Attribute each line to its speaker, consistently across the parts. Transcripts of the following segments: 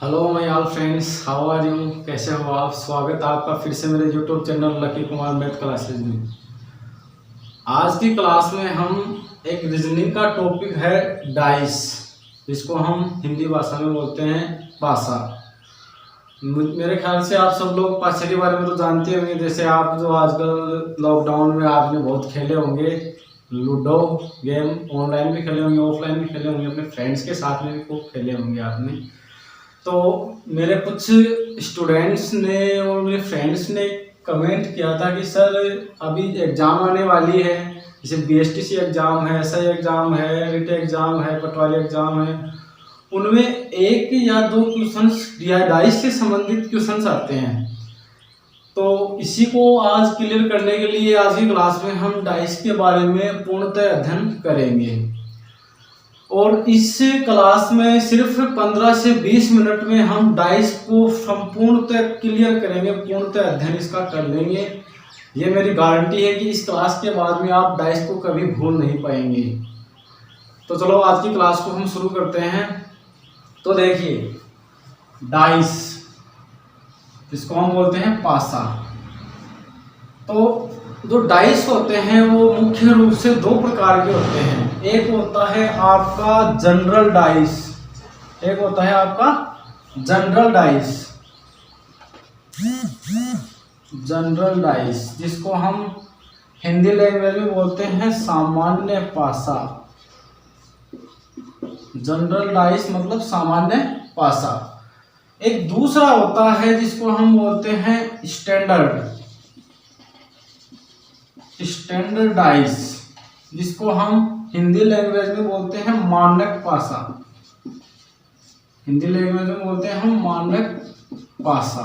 Speaker 1: Hello my all friends, how are you? कैसे हो आप? स्वागत है आपका फिर से मेरे YouTube channel Lucky Kumar math classes में। आज की क्लास में हम एक रीजनिंग का टॉपिक है डाइस, जिसको हम हिंदी भाषा में बोलते हैं पासा। मेरे ख्याल से आप सब लोग पासे के बारे में तो जानते होंगे। जैसे आप जो आजकल लॉकडाउन में आपने बहुत खेले होंगे लूडो गेम, ऑनलाइन भी खेले होंगे, ऑफलाइन भी खेले होंगे, अपने फ्रेंड्स के साथ में भी खूब खेले होंगे आपने। तो मेरे कुछ स्टूडेंट्स ने और मेरे फ्रेंड्स ने कमेंट किया था कि सर अभी एग्ज़ाम आने वाली है, जैसे बीएसटीसी एग्ज़ाम है, एसआई एग्ज़ाम है, रिट एग्ज़ाम है, पटवारी एग्ज़ाम है, उनमें एक या दो क्वेश्चंस डाइस से संबंधित क्वेश्चंस आते हैं। तो इसी को आज क्लियर करने के लिए आज की क्लास में हम डाइस के बारे में पूर्णतः अध्ययन करेंगे। और इस क्लास में सिर्फ 15 से 20 मिनट में हम डाइस को संपूर्णतः क्लियर करेंगे, पूर्णतः अध्ययन इसका कर लेंगे। ये मेरी गारंटी है कि इस क्लास के बाद में आप डाइस को कभी भूल नहीं पाएंगे। तो चलो आज की क्लास को हम शुरू करते हैं। तो देखिए, डाइस जिसको हम बोलते हैं पासा। तो जो डाइस होते हैं वो मुख्य रूप से दो प्रकार के होते हैं। एक होता है आपका जनरल डाइस, एक होता है आपका जनरल डाइस, जनरल डाइस जिसको हम हिंदी लैंग्वेज में बोलते हैं सामान्य पासा। जनरल डाइस मतलब सामान्य पासा। एक दूसरा होता है जिसको हम बोलते हैं स्टैंडर्ड डाइस, जिसको हम हिंदी लैंग्वेज में बोलते हैं मानक पासा। हिंदी लैंग्वेज में बोलते हैं हम मानक पासा।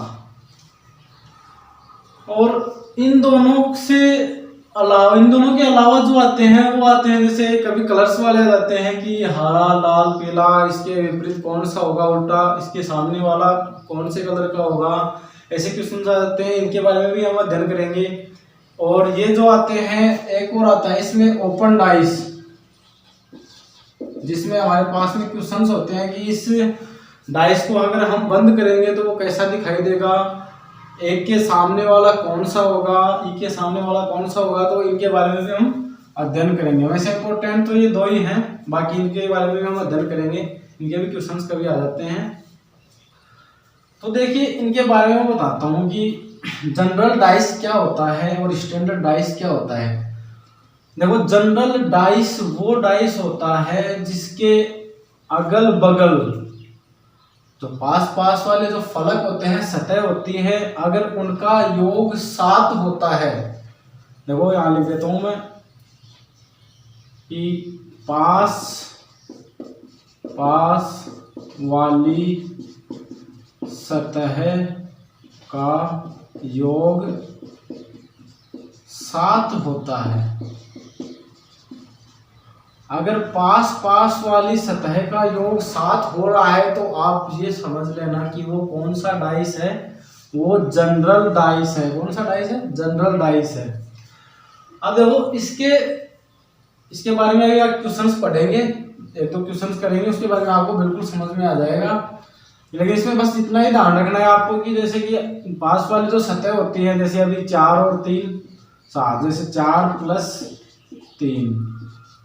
Speaker 1: और इन दोनों के अलावा जो आते हैं वो आते हैं, जैसे कभी कलर्स वाले आ जाते हैं कि हरा, लाल, पीला, इसके विपरीत कौन सा होगा, उल्टा इसके सामने वाला कौन से कलर का होगा, ऐसे क्वेश्चन आ जाते हैं। इनके बारे में भी हम अध्ययन करेंगे। और ये जो आते हैं, एक और आता है इसमें ओपन डाइस, जिसमें हमारे पास में क्वेश्चंस होते हैं कि इस डाइस को अगर हम बंद करेंगे तो वो कैसा दिखाई देगा, एक के सामने वाला कौन सा होगा, एक के सामने वाला कौन सा होगा। तो इनके बारे में भी हम अध्ययन करेंगे। वैसे इंपॉर्टेंट तो ये दो ही हैं, बाकी इनके बारे में भी हम अध्ययन करेंगे। इनके भी क्वेश्चंस कभी आ जाते हैं। तो देखिए, इनके बारे में बताता हूँ कि जनरल डाइस क्या होता है और स्टैंडर्ड डाइस क्या होता है। देखो, जनरल डाइस वो डाइस होता है जिसके अगल बगल जो पास वाले जो फलक होते हैं, सतह होती है, अगर उनका योग 7 होता है। देखो यहां लिख देता हूं मैं कि पास वाली सतह का योग 7 होता है। अगर पास वाली सतह का योग 7 हो रहा है तो आप ये समझ लेना कि वो कौन सा डाइस है, वो जनरल डाइस है। कौन सा डाइस है? जनरल डाइस है। अब देखो, इसके बारे में अगर क्वेश्चंस पढ़ेंगे, एक तो क्वेश्चंस करेंगे, उसके बाद में आपको बिल्कुल समझ में आ जाएगा। लेकिन इसमें बस इतना ही ध्यान रखना है आपको कि जैसे कि पास वाली जो सतह होती है, जैसे अभी 4 और 3 7, जैसे 4 + 3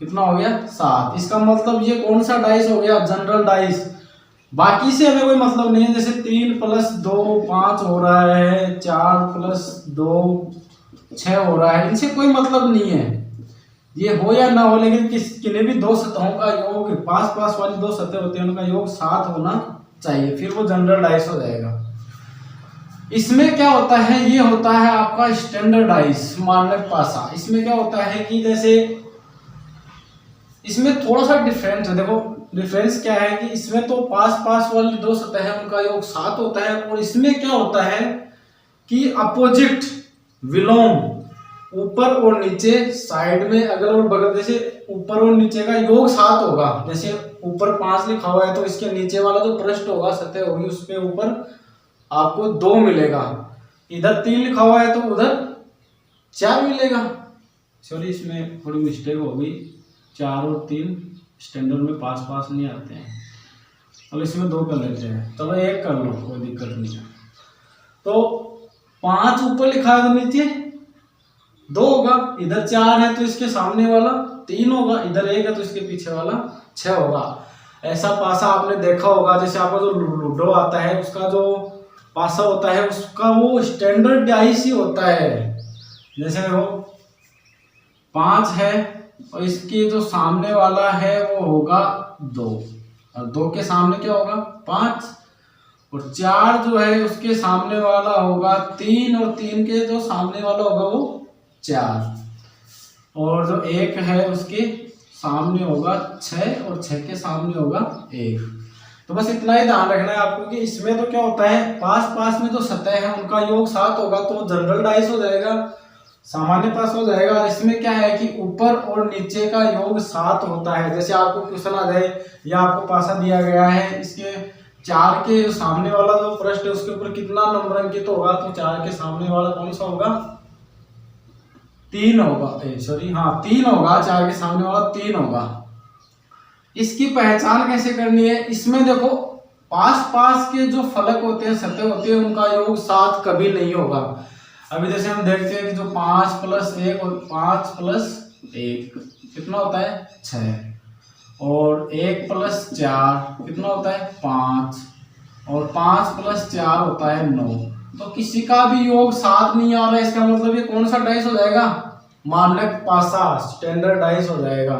Speaker 1: कितना हो गया? 7। इसका मतलब ये कौन सा डाइस हो गया? General dice. बाकी से हमें कोई मतलब नहीं है। जैसे 3 + 2 5 हो रहा है, 4 + 2 6 हो रहा है, इनसे कोई मतलब नहीं है, ये हो या ना हो। लेकिन किन्हीं भी दो सतहों का योग, पास वाली दो सतह होती है, उनका योग 7 होना चाहिए, फिर वो जनरल डाइस हो जाएगा। इसमें क्या होता है? ये होता है आपका स्टैंडर्ड डाइस, मानक पासा। इसमें क्या होता है कि जैसे इसमें थोड़ा सा डिफरेंस है। देखो, डिफरेंस क्या है कि इसमें तो पास वाली दो सतह है, उनका योग 7 होता है। और इसमें क्या होता है कि अपोजिट, विलोम, ऊपर और नीचे, साइड में, अगल और बगल, जैसे ऊपर और नीचे का योग 7 होगा। जैसे ऊपर 5 लिखा हुआ है तो इसके नीचे वाला जो पृष्ठ होगा, सतह होगी, उसके ऊपर आपको 2 मिलेगा। इधर 3 लिखा हुआ है तो उधर 4 मिलेगा। सॉरी, इसमें थोड़ी मिस्टेक होगी, 4 और 3 स्टैंडर्ड में पास नहीं आते हैं। और इसमें 2 कर लेते हैं, चलो 1 कर लो, कोई दिक्कत नहीं है। तो 5 ऊपर लिखा है तो नीचे 2 होगा, इधर 4 है तो इसके सामने वाला 3 होगा, इधर 1 है तो इसके पीछे वाला 6 होगा। ऐसा पासा आपने देखा होगा, जैसे आपका जो लूडो आता है उसका जो पासा होता है उसका वो स्टैंडर्ड डाइस ही होता है। जैसे वो 5 है और इसके जो सामने वाला है वो होगा 2, और 2 के सामने क्या होगा 5, और 4 जो है उसके सामने वाला होगा 3, और 3 के जो सामने वाला होगा वो 4, और जो 1 है उसके सामने होगा 6, और 6 के सामने होगा 1। तो बस इतना ही ध्यान रखना है आपको कि इसमें तो क्या होता है, पास पास में जो सतह है उनका योग 7 होगा तो जनरल डाइस हो जाएगा, सामान्य पास हो जाएगा। और इसमें क्या है कि ऊपर और नीचे का योग 7 होता है। जैसे आपको क्वेश्चन आ जाए या आपको पासा दिया गया है, इसके 4 के जो सामने वाला जो पृष्ठ है उसके ऊपर कितना नंबर अंकित होगा, तो 4 के सामने वाला कौन सा होगा, 3 होगा, सॉरी हाँ 3 होगा, 4 के सामने वाला 3 होगा। इसकी पहचान कैसे करनी है, इसमें देखो पास पास के जो फलक होते हैं, सतह होते हैं, उनका योग 7 कभी नहीं होगा। अभी जैसे हम देखते हैं कि जो 5 + 1 और 5 + 1 कितना होता है 6, और 1 + 4 कितना होता है 5, और 5 + 4 होता है 9। तो किसी का भी योग 7 नहीं आ रहा है, इसका मतलब ये कौन सा डाइस हो जाएगा, मानक पासा, स्टैंडर्ड डाइस हो जाएगा।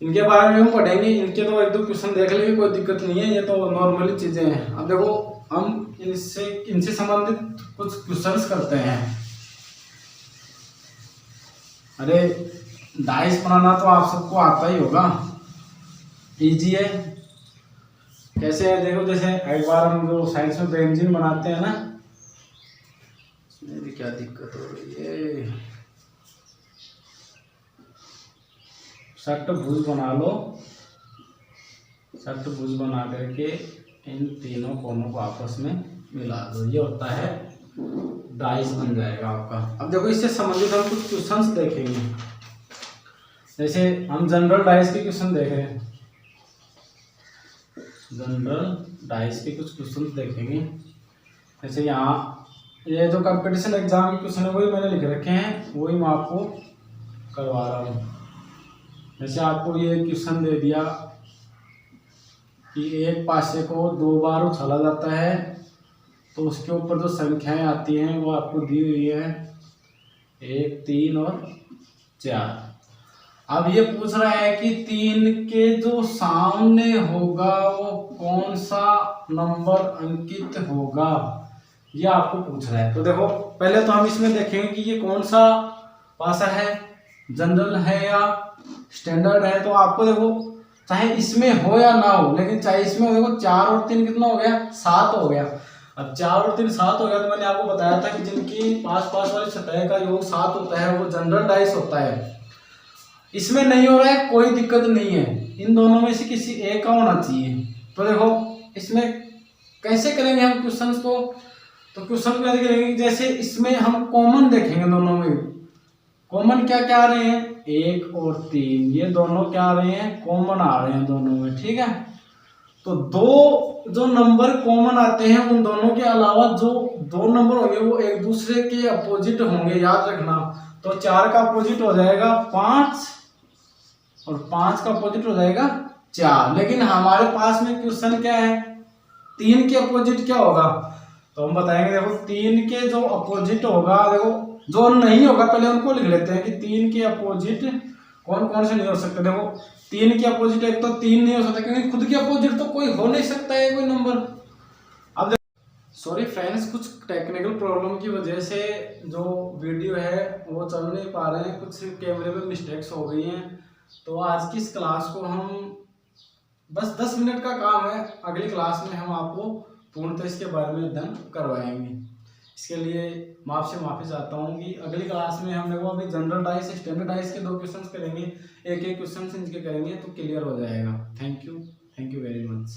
Speaker 1: इनके बारे में हम पढ़ेंगे, इनके तो 1-2 क्वेश्चन देख लेंगे, कोई दिक्कत नहीं है, ये तो नॉर्मली चीजें हैं। अब देखो हम इनसे संबंधित कुछ क्वेश्चंस करते हैं। अरे डाइस बनाना तो आप सबको आता ही होगा, इजी है। कैसे है देखो, जैसे एक बार हम जो साइंस में बेंजीन बनाते हैं ना, इसमें भी क्या दिक्कत हो रही है, षट्भुज बना लो, षट्भुज बना करके इन तीनों कोनों को आपस में मिला दो, ये होता है डाइस बन जाएगा आपका। अब देखो इससे संबंधित हम कुछ क्वेश्चंस देखेंगे, जैसे हम जनरल डाइस के क्वेश्चन देख रहे हैं, जनरल डाइस के कुछ क्वेश्चन देखेंगे। जैसे यहाँ ये जो कंपटीशन एग्जाम के क्वेश्चन है वही मैंने लिख रखे हैं, वही मैं आपको करवा रहा हूँ। जैसे आपको ये क्वेश्चन दे दिया कि एक पासे को 2 बार उछाला जाता है, तो उसके ऊपर जो संख्याएं आती हैं वो आपको दी हुई है 1, 3 और 4। अब ये पूछ रहा है कि 3 के जो सामने होगा वो कौन सा नंबर अंकित होगा, ये आपको पूछ रहा है। तो देखो पहले तो हम इसमें देखेंगे कि ये कौन सा पासा है, जनरल है या स्टैंडर्ड है। तो आपको देखो चाहे इसमें हो या ना हो, लेकिन चाहे इसमें हो, देखो 4 और 3 कितना हो गया 7 हो गया। अब 4 और 3 7 हो गया, तो मैंने आपको बताया था कि जिनकी पास पास वाली सतह का योग 7 होता है वो जनरल डाइस होता है। इसमें नहीं हो रहा है कोई दिक्कत नहीं है, इन दोनों में से किसी एक का होना चाहिए। तो देखो इसमें कैसे करेंगे हम क्वेश्चंस को, तो क्वेश्चन क्या देखेंगे, जैसे इसमें हम कॉमन देखेंगे, दोनों में कॉमन क्या क्या आ रहे हैं 1 और 3, ये दोनों क्या आ रहे हैं कॉमन आ रहे हैं दोनों में, ठीक है। तो 2 जो नंबर कॉमन आते हैं उन दोनों के अलावा जो 2 नंबर होंगे वो एक दूसरे के अपोजिट होंगे, याद रखना। तो 4 का अपोजिट हो जाएगा 5 और 5 का अपोजिट हो जाएगा 4। लेकिन हमारे पास में क्वेश्चन क्या है, 3 के अपोजिट क्या होगा, तो हम बताएंगे। देखो 3 के जो अपोजिट होगा, देखो जो नहीं होगा पहले उनको लिख लेते हैं कि 3 के अपोजिट कौन कौन से नहीं हो सकते। देखो 3 के अपोजिट एक तो 3 नहीं हो सकता, क्योंकि खुद के अपोजिट तो कोई हो नहीं सकता है कोई नंबर। अब सॉरी फ्रेंड्स, कुछ टेक्निकल प्रॉब्लम की वजह से जो वीडियो है वो चल नहीं पा रहे हैं, कुछ कैमरे में मिस्टेक्स हो गई हैं। तो आज की इस क्लास को हम बस 10 मिनट का काम है, अगली क्लास में हम आपको पूर्णतः इसके बारे में अध्ययन करवाएंगे। इसके लिए मैं आपसे माफी चाहता हूँ कि अगली क्लास में हम देखो अभी जनरल डाइस स्टैंडर्ड डाइस के 2 क्वेश्चंस करेंगे, एक क्वेश्चन इनके करेंगे तो क्लियर हो जाएगा। Thank you very much.